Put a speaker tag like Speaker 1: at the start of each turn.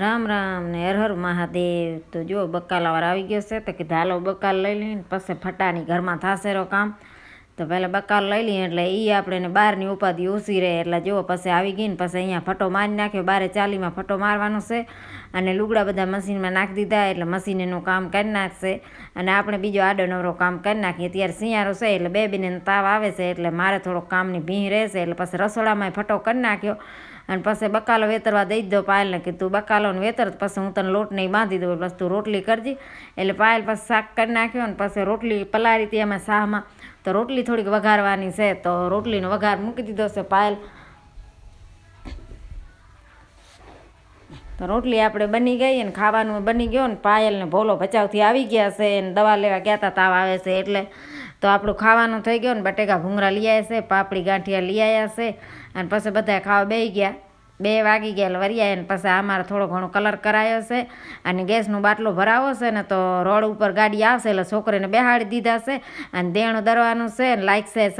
Speaker 1: રામ રામ ને હર હર મહાદેવ. તો જો બકાલાવાળા આવી ગયો છે તો કે હાલો બકાલ લઈ લઈને પછી ફટાની ઘરમાં થશે રો કામ. તો પહેલાં બકાલ લઈ લઈએ એટલે એ આપણે બહારની ઉપાધિ ઓછી રહે. એટલે જો પછી આવી ગઈ ને પછી અહીંયા ફટો મારી નાખ્યો. બારે ચાલીમાં ફટો મારવાનો છે અને લુગડા બધા મશીનમાં નાખી દીધા એટલે મશીનનું કામ કરી નાખશે અને આપણે બીજો આડો નવરો કામ કરી નાખીએ. અત્યારે શિયાળો છે એટલે બે બેને તાવ આવે છે એટલે મારે થોડોક કામની ભીં રહેશે એટલે પછી રસોડામાં ફટો કરી નાખ્યો અને પછી બકાલો વેતરવા દઈ દો. પાયલને કીધું બકાલોને વેતર પછી હું તને લોટ નહીં બાંધી દઉં બસ તું રોટલી કરજી. એટલે પાયલ પછી શાક કરી નાખ્યો અને પછી રોટલી પલાળી હતી એમાં શાહમાં. તો રોટલી થોડીક વઘારવાની છે તો રોટલીનો વઘાર મૂકી દીધો છે પાયલ. તો રોટલી આપણે બની ગઈ અને ખાવાનું બની ગયો ને પાયલને ભોલો ભચાવથી આવી ગયા છે અને દવા લેવા ગયા હતા તાવ આવે છે એટલે. તો આપણું ખાવાનું થઈ ગયું ને બટેકા ભૂંગળા લઈ આવ્યા છે, પાપડી ગાંઠિયા લઈ આવ્યા છે અને પછી બધા ખાવા બેસી ગયા. 2 વાગી ગયા એટલે વરિયા અને પછી અમારે થોડો ઘણો કલર કરાયો છે અને ગેસનો બાટલો ભરાવો છે ને તો રોડ ઉપર ગાડી આવશે એટલે છોકરીને બેહાડી દીધા છે અને દેણું દરવાનું છે ને લાઈક છે.